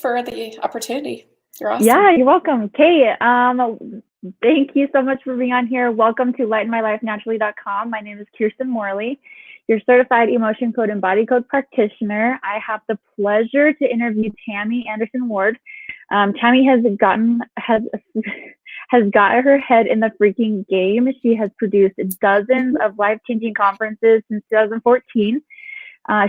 for the opportunity. You're awesome. Yeah, you're welcome. Kate, thank you so much for being on here. Welcome to lightenmylifenaturally.com. My name is Kirsten Morley, your certified emotion code and body code practitioner. I have the pleasure to interview Tammy Anderson Ward. Tammy has got her head in the freaking game. She has produced dozens of life-changing conferences since 2014.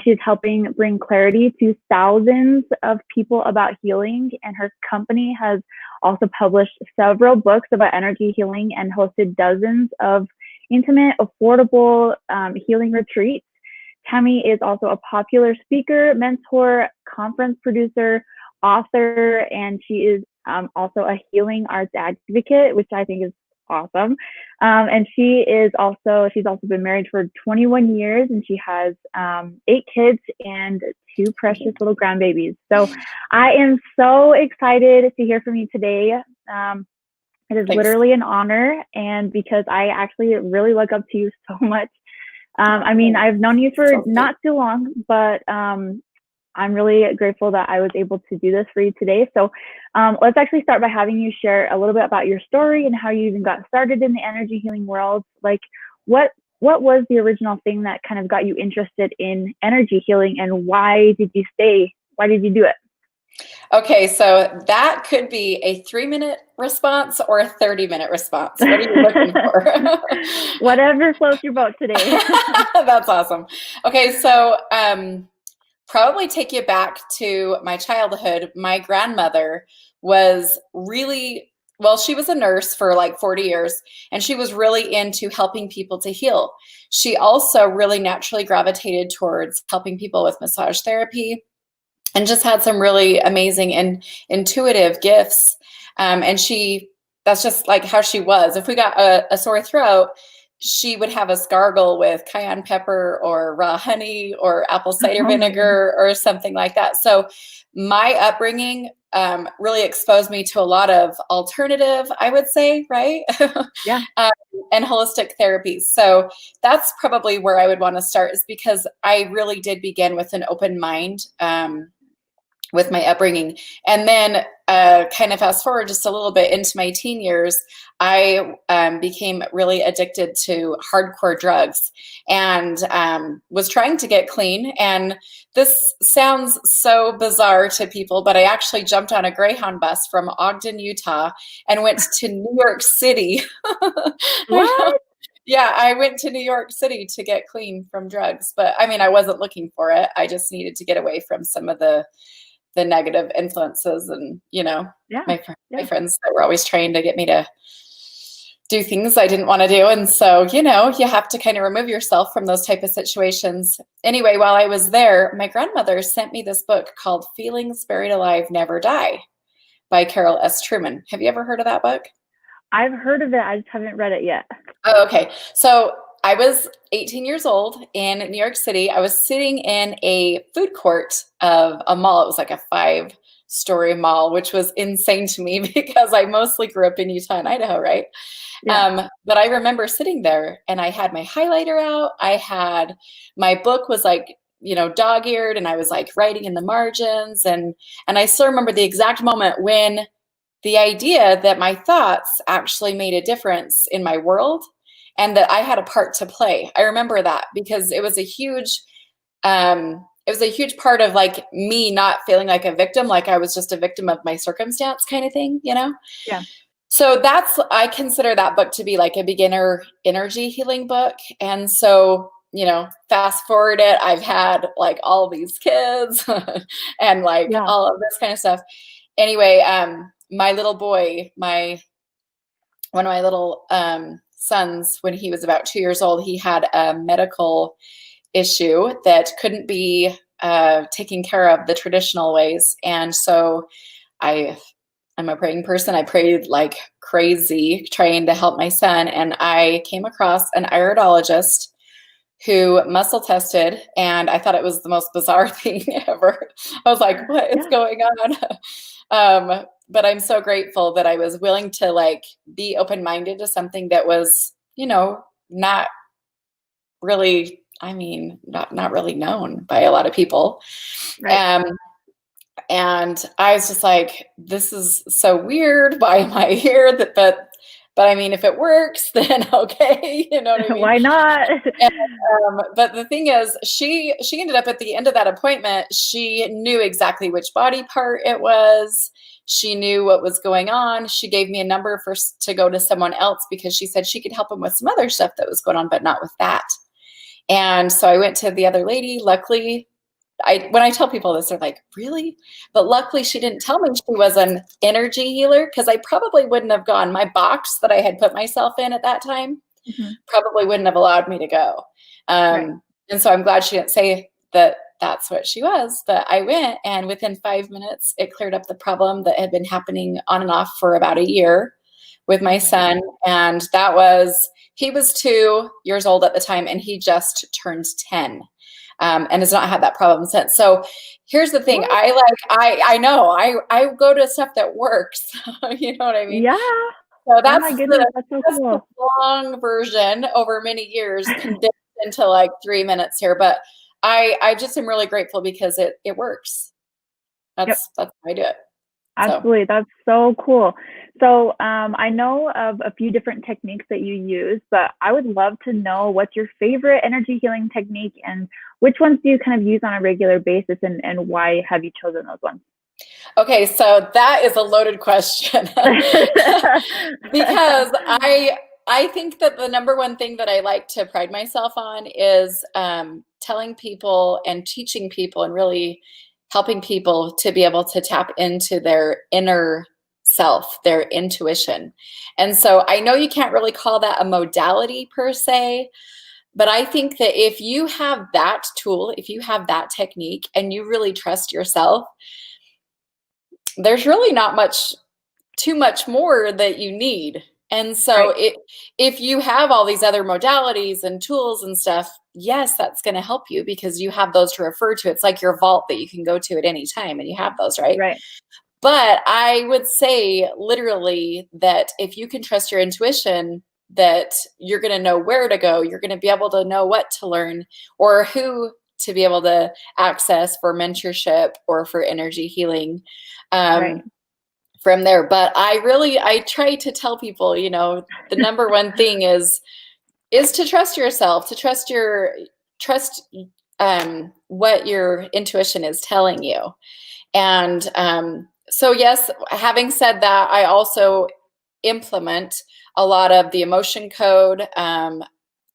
She's helping bring clarity to thousands of people about healing, and her company has also published several books about energy healing and hosted dozens of intimate, affordable healing retreats. Tammy is also a popular speaker, mentor, conference producer, author, and she is also a healing arts advocate, which I think is awesome. And she's also been married for 21 years, and she has 8 kids and 2 precious little grandbabies. So I am so excited to hear from you today. It is literally an honor, and because I actually really look up to you so much. I mean, I've known you for not too long, but I'm really grateful that I was able to do this for you today. So let's actually start by having you share a little bit about your story and how you even got started in the energy healing world. Like, what was the original thing that kind of got you interested in energy healing, and why did you do it? Okay, so that could be a 3-minute response or a 30-minute response. What are you looking for? Whatever floats your boat today. That's awesome. Okay, so probably take you back to my childhood. My grandmother was she was a nurse for like 40 years, and she was really into helping people to heal. She also really naturally gravitated towards helping people with massage therapy, and just had some really amazing and intuitive gifts. And that's just like how she was. If we got a sore throat, she would have us gargle with cayenne pepper or raw honey or apple cider vinegar or something like that. So my upbringing really exposed me to a lot of alternative, I would say, right? Yeah. And holistic therapies. So that's probably where I would want to start, is because I really did begin with an open mind with my upbringing. And then kind of fast forward just a little bit into my teen years, I became really addicted to hardcore drugs, and was trying to get clean. And this sounds so bizarre to people, but I actually jumped on a Greyhound bus from Ogden, Utah, and went to New York City. What? Yeah, I went to New York City to get clean from drugs. But I mean, I wasn't looking for it. I just needed to get away from some of the negative influences, and my friends that were always trying to get me to do things I didn't want to do. And so you have to kind of remove yourself from those type of situations. Anyway, while I was there, my grandmother sent me this book called Feelings Buried Alive Never Die by Carol S. Truman. Have you ever heard of that book? I've heard of it. I just haven't read it yet. Oh, okay. So I was 18 years old in New York City. I was sitting in a food court of a mall. It was like a 5-story mall, which was insane to me because I mostly grew up in Utah and Idaho, right? Yeah. But I remember sitting there, and I had my highlighter out. My book was like, dog-eared, and I was like writing in the margins. And I still remember the exact moment when the idea that my thoughts actually made a difference in my world, and that I had a part to play. I remember that because it was a huge part of like me not feeling like a victim, like I was just a victim of my circumstance kind of thing, Yeah. So I consider that book to be like a beginner energy healing book. And so, fast forward it, I've had like all these kids and like all of this kind of stuff. Anyway, my little boy, one of my little sons, when he was about 2 years old, he had a medical issue that couldn't be taken care of the traditional ways. And so I'm a praying person. I prayed like crazy trying to help my son. And I came across an iridologist who muscle tested, and I thought it was the most bizarre thing ever. I was like, what is going on? But I'm so grateful that I was willing to like be open-minded to something that was, not really, not really known by a lot of people. Right. And I was just like, this is so weird. Why am I here? But I mean, if it works, then okay. You know what I mean? Why not? And, but the thing is, she ended up at the end of that appointment, she knew exactly which body part it was. She knew what was going on. She gave me a number to go to someone else because she said she could help him with some other stuff that was going on, but not with that. And so I went to the other lady. Luckily, when I tell people this, they're like, really? But luckily she didn't tell me she was an energy healer, because I probably wouldn't have gone. My box that I had put myself in at that time probably wouldn't have allowed me to go. Right. And so I'm glad she didn't say that that's what she was. But I went, and within 5 minutes, it cleared up the problem that had been happening on and off for about a year with my son. And he was 2 years old at the time, and he just turned 10. And has not had that problem since. So here's the thing. I know I go to stuff that works. You know what I mean? Yeah. So that's, oh my goodness, that's so cool. the long version over many years condensed into like 3 minutes here. But I just am really grateful because it works. That's how I do it. Absolutely. So. That's so cool. So I know of a few different techniques that you use, but I would love to know what's your favorite energy healing technique, and which ones do you kind of use on a regular basis, and why have you chosen those ones? Okay, so that is a loaded question because I think that the number one thing that I like to pride myself on is telling people and teaching people and really helping people to be able to tap into their inner self, their intuition. And so I know you can't really call that a modality per se, but I think that if you have that tool, if you have that technique, and you really trust yourself, there's really not too much more that you need. And so if you have all these other modalities and tools and stuff, yes, that's going to help you because you have those to refer to. It's like your vault that you can go to at any time, and you have those, right? Right. But I would say literally that if you can trust your intuition, that you're going to know where to go. You're going to be able to know what to learn or who to be able to access for mentorship or for energy healing. From there. But I try to tell people, the number one thing is to trust yourself, to trust what your intuition is telling you. And so yes, having said that, I also implement a lot of the emotion code.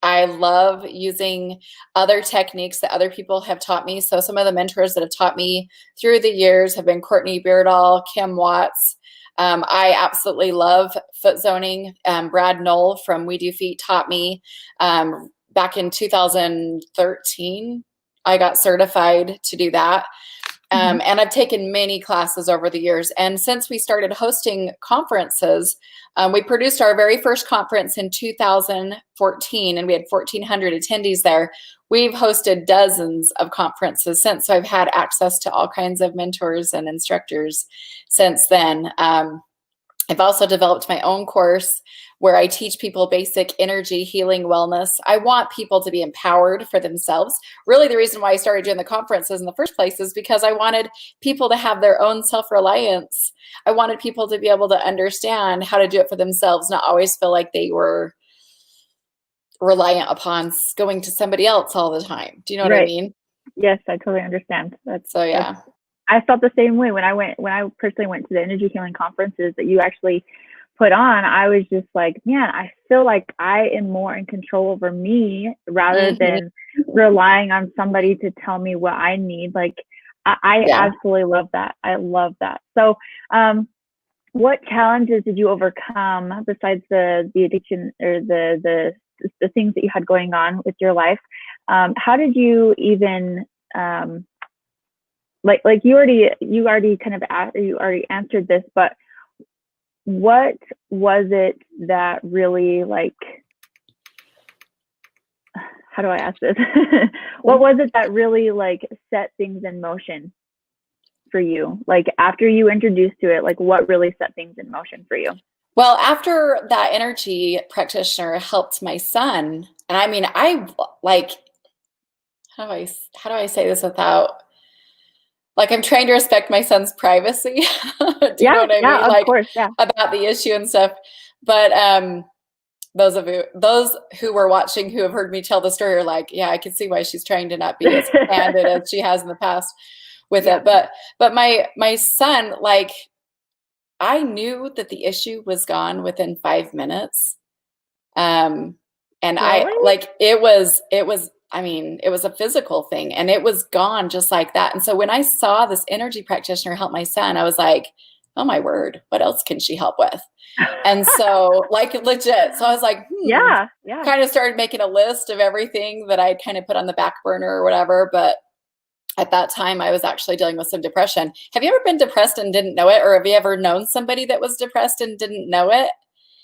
I love using other techniques that other people have taught me. So some of the mentors that have taught me through the years have been Courtney Beardall, Kim Watts. I absolutely love foot zoning. Brad Knoll from We Do Feet taught me back in 2013. I got certified to do that. And I've taken many classes over the years. And since we started hosting conferences, we produced our very first conference in 2014, and we had 1,400 attendees there. We've hosted dozens of conferences since, so I've had access to all kinds of mentors and instructors since then. I've also developed my own course where I teach people basic energy healing wellness. I want people to be empowered for themselves. Really, the reason why I started doing the conferences in the first place is because I wanted people to have their own self-reliance. I wanted people to be able to understand how to do it for themselves, not always feel like they were reliant upon going to somebody else all the time. Do you know what I mean? Yes, I totally understand. I felt the same way when I personally went to the energy healing conferences that you actually put on. I was just like, man, I feel like I am more in control over me rather than relying on somebody to tell me what I need. Like, I absolutely love that. I love that. So, what challenges did you overcome besides the addiction or the things that you had going on with your life? How did you even, like you already answered this, but what was it that really, like, how do I ask this? What was it that really like set things in motion for you? Like after you introduced to it, like what really set things in motion for you? Well, after that energy practitioner helped my son, and I mean, I like, how do I say this without like I'm trying to respect my son's privacy. Do you know what I mean? Of Like course, yeah. about the issue and stuff. But those who were watching who have heard me tell the story are like, yeah, I can see why she's trying to not be as candid as she has in the past with it. But my son, like, I knew that the issue was gone within 5 minutes. And Really? it was I mean, it was a physical thing and it was gone just like that. And so when I saw this energy practitioner help my son, I was like, oh my word, what else can she help with? And so like legit. So I was like, kind of started making a list of everything that I kind of put on the back burner or whatever. But at that time I was actually dealing with some depression. Have you ever been depressed and didn't know it? Or have you ever known somebody that was depressed and didn't know it?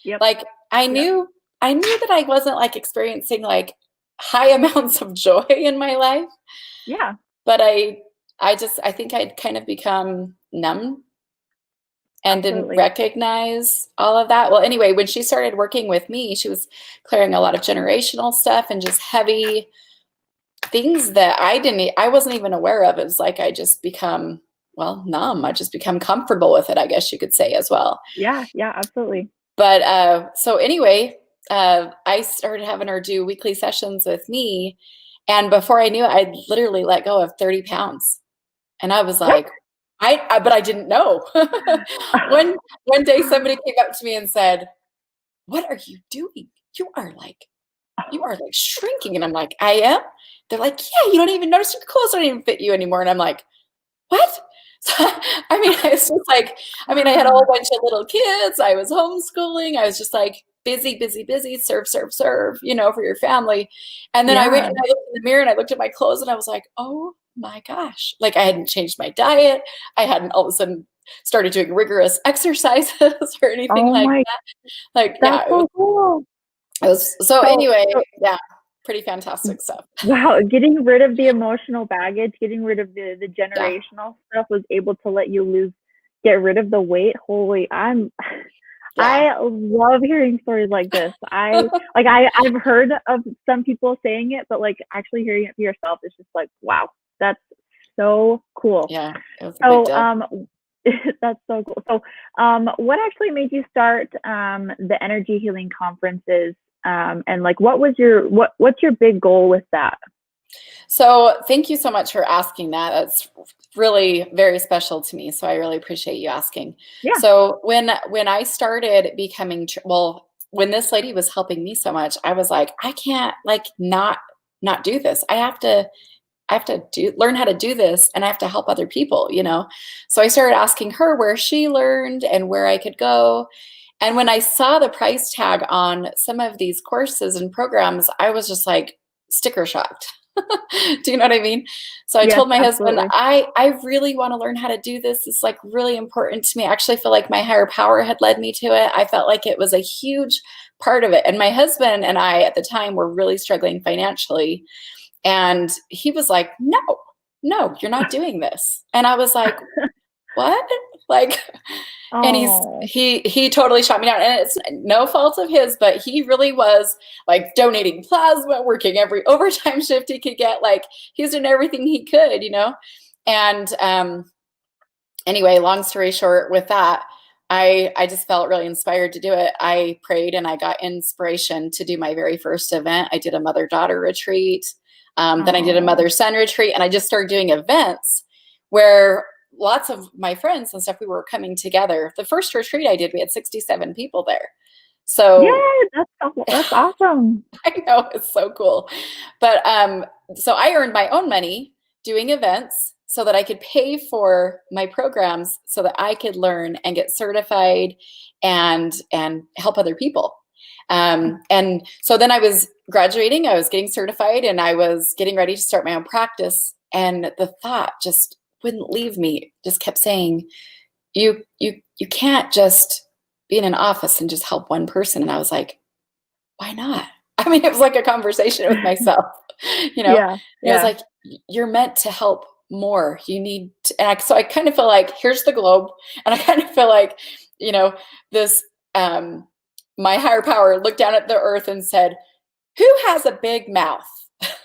Yep. Like I knew that I wasn't like experiencing like high amounts of joy in my life. Yeah. But I think I'd kind of become numb and didn't recognize all of that. Well, anyway, when she started working with me, she was clearing a lot of generational stuff and just heavy things that I wasn't even aware of. It was like I just become, numb. I just become comfortable with it, I guess you could say as well. Yeah, absolutely. But so anyway, I started having her do weekly sessions with me. And before I knew it, I'd literally let go of 30 pounds. And I was like, but I didn't know. One day somebody came up to me and said, what are you doing? You are like shrinking. And I'm like, I am? They're like, yeah, you don't even notice your clothes don't even fit you anymore. And I'm like, what? So, I mean, I was just like, I had a whole bunch of little kids. I was homeschooling. I was just like busy, serve, for your family. And then I went and I looked in the mirror and I looked at my clothes and I was like, oh my gosh. Like I hadn't changed my diet. I hadn't all of a sudden started doing rigorous exercises or anything like that. Like, that's so cool. Anyway, pretty fantastic stuff. Wow, getting rid of the emotional baggage, getting rid of the generational stuff was able to let you get rid of the weight. Holy, I love hearing stories like this. I've heard of some people saying it, but like actually hearing it for yourself is just like, wow, that's so cool. Yeah. That's so cool. So what actually made you start the energy healing conferences? And like, what's your big goal with that? So thank you so much for asking that. That's really very special to me. So I really appreciate you asking. Yeah. So when I started becoming, when this lady was helping me so much, I was like, I can't like not do this. I have to learn how to do this and I have to help other people, So I started asking her where she learned and where I could go. And when I saw the price tag on some of these courses and programs, I was just like sticker shocked. Do you know what I mean? So I told my husband, I really want to learn how to do this. It's like really important to me. I actually feel like my higher power had led me to it. I felt like it was a huge part of it. And my husband and I at the time were really struggling financially. And he was like, no, you're not doing this. And I was like, what? Like, and he totally shot me down, and it's no fault of his, but he really was like donating plasma, working every overtime shift he could get. Like he's doing everything he could, And anyway, long story short, with that, I just felt really inspired to do it. I prayed and I got inspiration to do my very first event. I did a mother-daughter retreat. Then I did a mother-son retreat, and I just started doing events where lots of my friends and stuff, we were coming together. The first retreat I did, we had 67 people there. So yeah, that's awesome. I know, it's so cool. But so I earned my own money doing events so that I could pay for my programs so that I could learn and get certified and help other people. And so then I was graduating, I was getting certified, and I was getting ready to start my own practice. And the thought just wouldn't leave me, just kept saying, you can't just be in an office and just help one person. And I was like, why not? I mean, it was like a conversation with myself, Yeah. It was like, you're meant to help more. You need to, and so I kind of feel like, here's the globe. And I kind of feel like, this, my higher power looked down at the earth and said, who has a big mouth?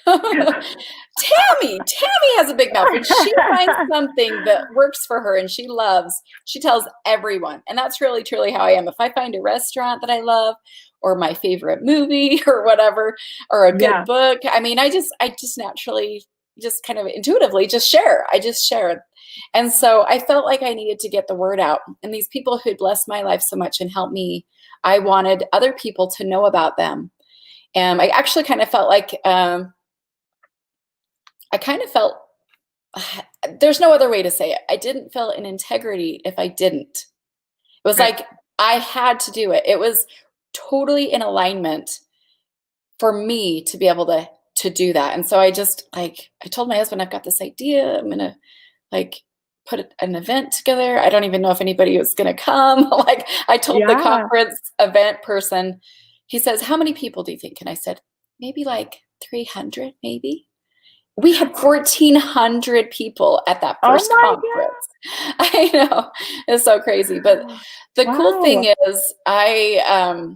Tammy has a big mouth. When she finds something that works for her and she loves, she tells everyone. And that's really, truly how I am. If I find a restaurant that I love, or my favorite movie or whatever, or a good book, I mean, I just naturally, just kind of intuitively just share. I just share. And so I felt like I needed to get the word out. And these people who blessed my life so much and helped me, I wanted other people to know about them. And I actually kind of felt like, there's no other way to say it. I didn't feel an integrity if I didn't. It was like I had to do it. It was totally in alignment for me to be able to do that. And so I just I told my husband, I've got this idea. I'm gonna put an event together. I don't even know if anybody was gonna come. I told the conference event person, he says, how many people do you think? And I said, maybe 300, maybe. We had 1,400 people at that first conference. God. I know, it's so crazy. But the cool thing is, I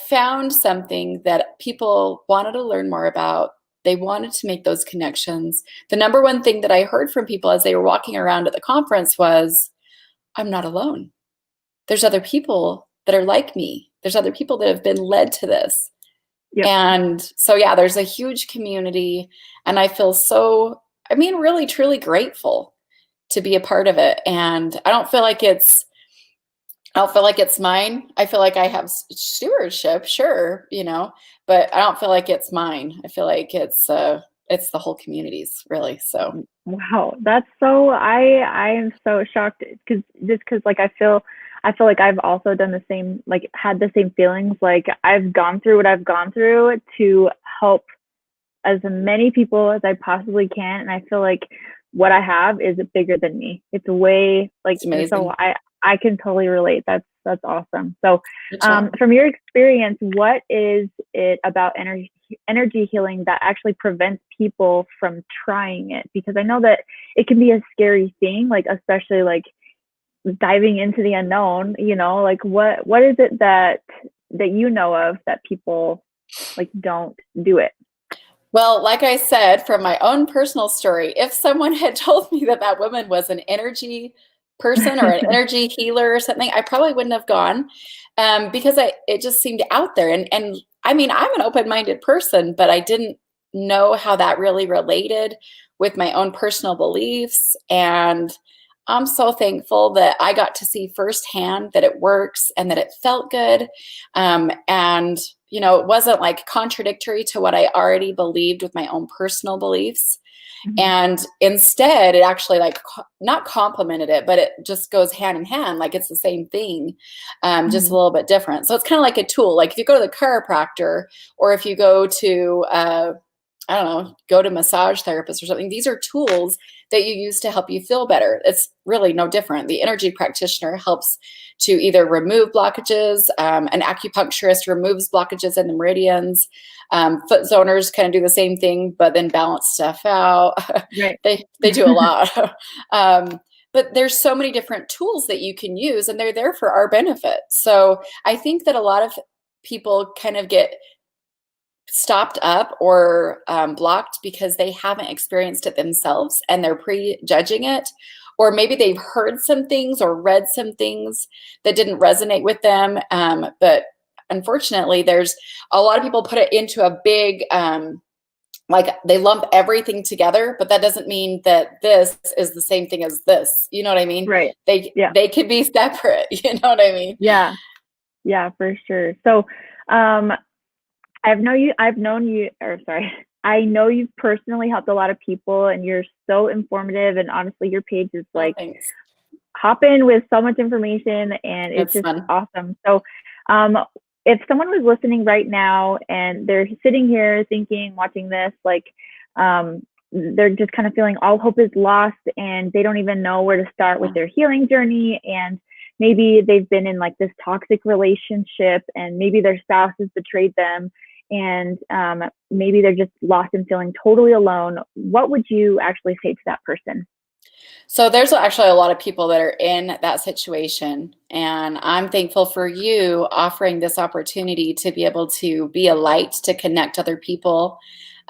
found something that people wanted to learn more about. They wanted to make those connections. The number one thing that I heard from people as they were walking around at the conference was, I'm not alone. There's other people that are like me. There's other people that have been led to this. Yep. And so, there's a huge community, and I feel really, truly grateful to be a part of it. And I don't feel like it's mine. I feel like I have stewardship, sure, but I don't feel like it's mine. I feel like it's the whole community's, really. So, wow, that's so, I am so shocked because I feel like I've also done the same, had the same feelings. I've gone through what I've gone through to help as many people as I possibly can. And I feel like what I have is bigger than me. It's way it's amazing. So I can totally relate. That's awesome. So from your experience, what is it about energy healing that actually prevents people from trying it? Because I know that it can be a scary thing, especially diving into the unknown, what is it that you know of that people don't do it? Well, like I said, from my own personal story, if someone had told me that woman was an energy person or an energy healer or something, I probably wouldn't have gone, because it just seemed out there. And I mean, I'm an open-minded person, but I didn't know how that really related with my own personal beliefs. And I'm so thankful that I got to see firsthand that it works and that it felt good. And, it wasn't contradictory to what I already believed with my own personal beliefs. Mm-hmm. And instead, it actually not complemented it, but it just goes hand in hand. It's the same thing, just a little bit different. So it's kind of like a tool. If you go to the chiropractor, or if you go to, go to massage therapist or something, these are tools that you use to help you feel better. It's really no different. The energy practitioner helps to either remove blockages. An acupuncturist removes blockages in the meridians. Foot zoners kind of do the same thing, but then balance stuff out. Right. They do a lot. But there's so many different tools that you can use, and they're there for our benefit. So I think that a lot of people kind of get stopped up or blocked because they haven't experienced it themselves and they're prejudging it. Or maybe they've heard some things or read some things that didn't resonate with them. But unfortunately, there's a lot of people put it into a big, they lump everything together, but that doesn't mean that this is the same thing as this. You know what I mean? Right. They could be separate. You know what I mean? Yeah. Yeah, for sure. So, I know you've personally helped a lot of people, and you're so informative, and honestly, your page is hopping with so much information, and it's just fun. Awesome. So, if someone was listening right now and they're sitting here thinking, watching this, they're just kind of feeling all hope is lost, and they don't even know where to start with their healing journey, and maybe they've been in this toxic relationship, and maybe their spouse has betrayed them, and maybe they're just lost and feeling totally alone, what would you actually say to that person? So there's actually a lot of people that are in that situation, And I'm thankful for you offering this opportunity to be able to be a light, to connect other people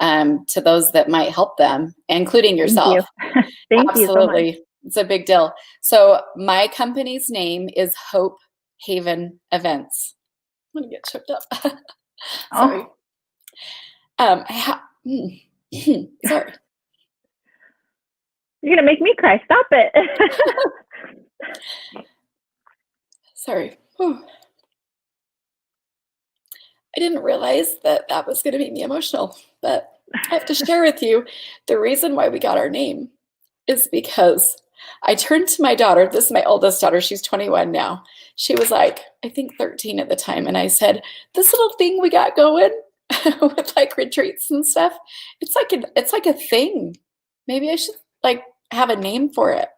to those that might help them, including yourself. Thank you. Thank you so much. Absolutely. It's a big deal. So my company's name is Hope Haven Events. I'm going to get choked up. Sorry. Sorry. You're going to make me cry. Stop it. Sorry. Whew. I didn't realize that that was going to make me emotional, but I have to share with you the reason why we got our name is because I turned to my daughter. This is my oldest daughter. She's 21 now. She was like, I think 13 at the time. And I said, this little thing we got going with like retreats and stuff, it's like a thing. Maybe I should like have a name for it.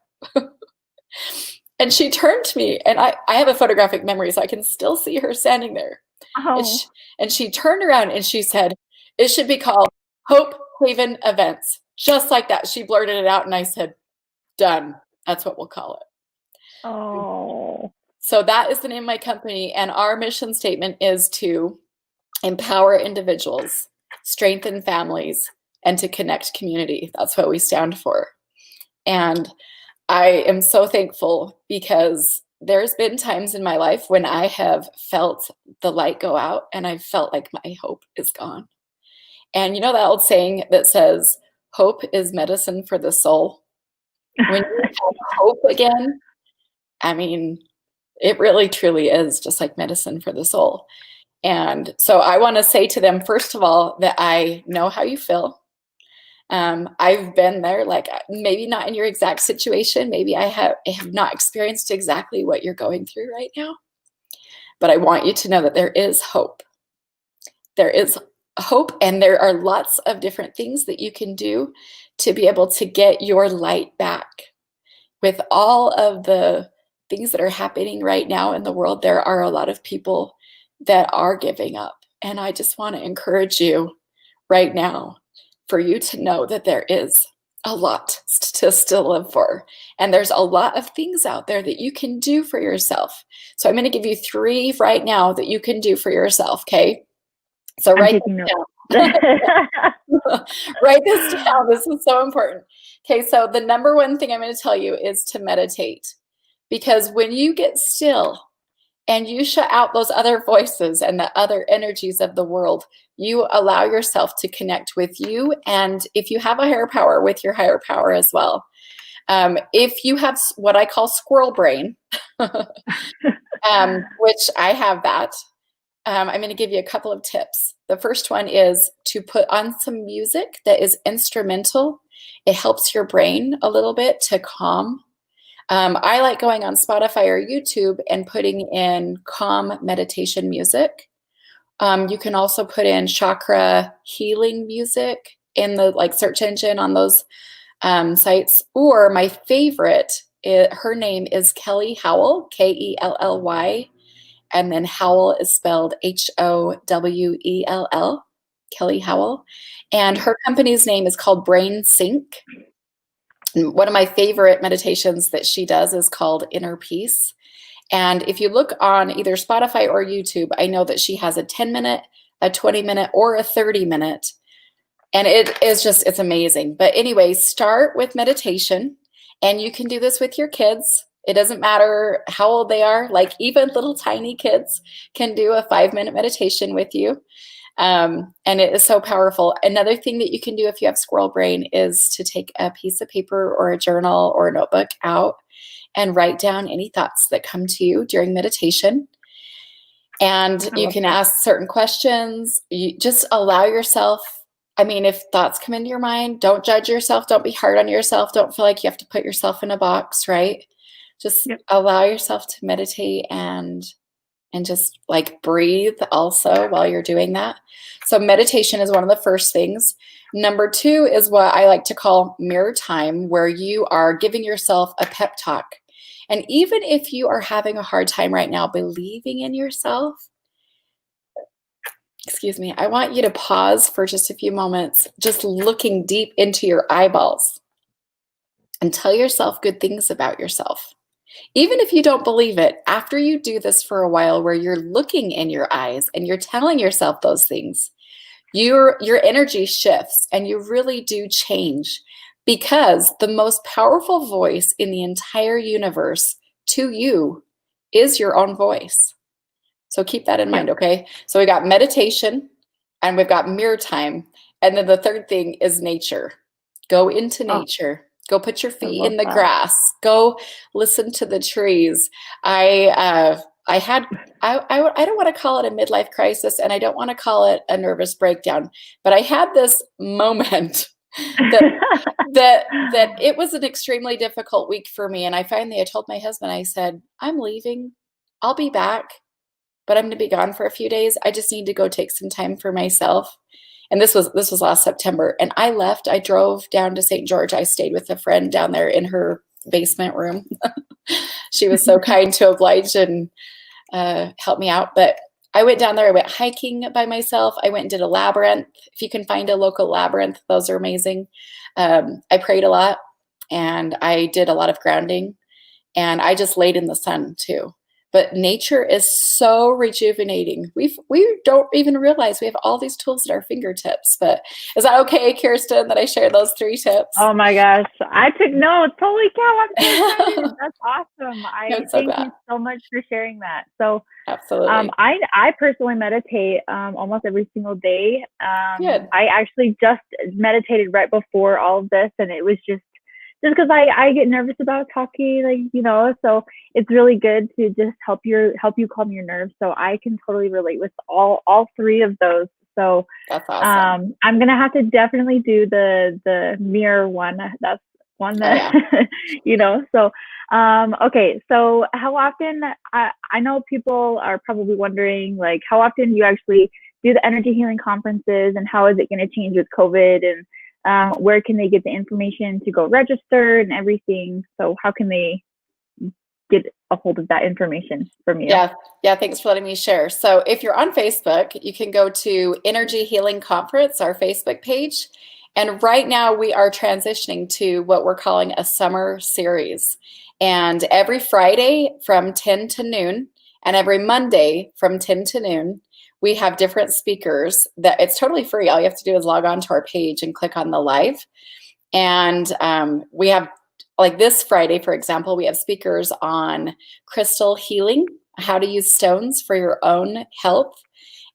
And she turned to me, and I have a photographic memory, so I can still see her standing there. Oh. And she turned around and she said, it should be called Hope Haven Events. Just like that. She blurted it out, and I said, done. That's what we'll call it. Oh. So that is the name of my company, and our mission statement is to empower individuals, strengthen families, and to connect community. That's what we stand for. And I am so thankful because there's been times in my life when I have felt the light go out and I've felt like my hope is gone. And you know that old saying that says, hope is medicine for the soul? When you have hope again, I mean, it really truly is just like medicine for the soul. And so I want to say to them, first of all, that I know how you feel. I've been there, like maybe not in your exact situation. Maybe I have not experienced exactly what you're going through right now. But I want you to know that there is hope. There is hope, and there are lots of different things that you can do to be able to get your light back. With all of the things that are happening right now in the world, there are a lot of people that are giving up. And I just want to encourage you right now for you to know that there is a lot to still live for. And there's a lot of things out there that you can do for yourself. So I'm going to give you 3 right now that you can do for yourself, okay? So write this down. Write this down. This is so important. Okay, so the number one thing I'm going to tell you is to meditate. Because when you get still and you shut out those other voices and the other energies of the world, you allow yourself to connect with you. And if you have a higher power, with your higher power as well. If you have what I call squirrel brain, which I have that, I'm going to give you a couple of tips. The first one is to put on some music that is instrumental. It helps your brain a little bit to calm. I like going on Spotify or YouTube and putting in calm meditation music. You can also put in chakra healing music in the search engine on those sites. Or my favorite, her name is Kelly Howell, Kelly, and then Howell is spelled Howell, Kelly Howell. And her company's name is called Brain Sync. And one of my favorite meditations that she does is called Inner Peace. And if you look on either Spotify or YouTube, I know that she has a 10-minute, a 20-minute, or a 30-minute. And it is just, it's amazing. But anyway, start with meditation. And you can do this with your kids. It doesn't matter how old they are. Like even little tiny kids can do a 5-minute meditation with you. And it is so powerful. Another thing that you can do if you have squirrel brain is to take a piece of paper or a journal or a notebook out and write down any thoughts that come to you during meditation. And you can ask certain questions. You just allow yourself. I mean, if thoughts come into your mind, don't judge yourself. Don't be hard on yourself. Don't feel like you have to put yourself in a box, right? Just allow yourself to meditate and just breathe also while you're doing that. So meditation is one of the first things. Number 2 is what I like to call mirror time, where you are giving yourself a pep talk. And even if you are having a hard time right now believing in yourself, I want you to pause for just a few moments, just looking deep into your eyeballs and tell yourself good things about yourself. Even if you don't believe it, after you do this for a while where you're looking in your eyes and you're telling yourself those things, your energy shifts and you really do change, because the most powerful voice in the entire universe to you is your own voice. So keep that in mind, okay? So we got meditation and we've got mirror time. And then the third thing is nature. Go into nature. Go put your feet in the grass. Go listen to the trees. I don't want to call it a midlife crisis, and I don't want to call it a nervous breakdown, but I had this moment that it was an extremely difficult week for me. And I told my husband, I said, I'm leaving. I'll be back, but I'm going to be gone for a few days. I just need to go take some time for myself. And this was last September. And I left. I drove down to St. George. I stayed with a friend down there in her basement room. She was so kind to oblige and help me out. But I went down there. I went hiking by myself. I went and did a labyrinth. If you can find a local labyrinth, those are amazing. I prayed a lot, and I did a lot of grounding, and I just laid in the sun too. But nature is so rejuvenating. We don't even realize we have all these tools at our fingertips. But is that okay, Kirsten, that I shared those 3 tips? Oh my gosh, I took notes. Holy cow, I'm so excited. That's awesome. Thank you so much for sharing that. So absolutely. I personally meditate almost every single day. Good. I actually just meditated right before all of this, and it was just because I get nervous about talking, so it's really good to just help you calm your nerves. So I can totally relate with all 3 of those. So that's awesome. I'm gonna have to definitely do the mirror one. That's one that So okay. So how often? I know people are probably wondering, like, how often you actually do the energy healing conferences, and how is it going to change with COVID, and where can they get the information to go register and everything? So how can they get a hold of that information from you? Yeah. Thanks for letting me share. So if you're on Facebook, you can go to Energy Healing Conference, our Facebook page. And right now we are transitioning to what we're calling a summer series. And every Friday from 10 to noon, and every Monday from 10 to noon, we have different speakers that it's totally free. All you have to do is log on to our page and click on the live. And we have, like this Friday, for example, we have speakers on crystal healing, how to use stones for your own health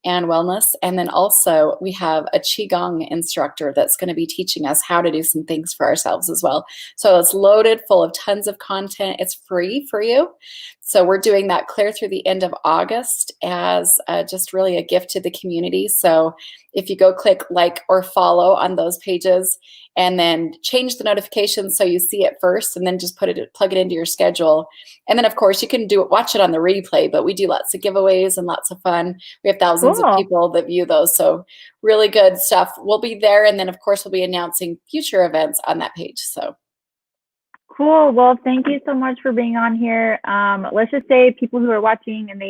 and wellness. And then also we have a Qigong instructor that's going to be teaching us how to do some things for ourselves as well. So it's loaded full of tons of content. It's free for you. So we're doing that clear through the end of August as just really a gift to the community. So if you go click like or follow on those pages, and then change the notifications so you see it first, and then just plug it into your schedule. And then of course you can watch it on the replay, but we do lots of giveaways and lots of fun. We have thousands of people that view those. So really good stuff. We'll be there. And then of course we'll be announcing future events on that page. So cool. Well, thank you so much for being on here. Let's just say people who are watching and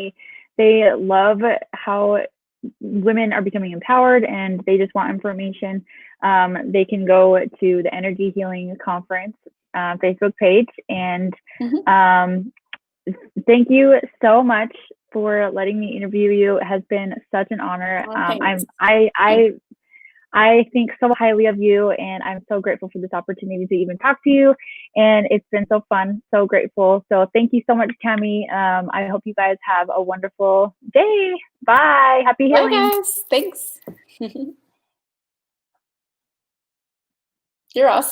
they love how women are becoming empowered and they just want information, they can go to the Energy Healing Conference Facebook page. And thank you so much for letting me interview you. It has been such an honor. I think so highly of you, and I'm so grateful for this opportunity to even talk to you. And it's been so fun, so grateful. So thank you so much, Tammy. I hope you guys have a wonderful day. Bye. Happy healing. Bye, guys. Thanks. You're awesome.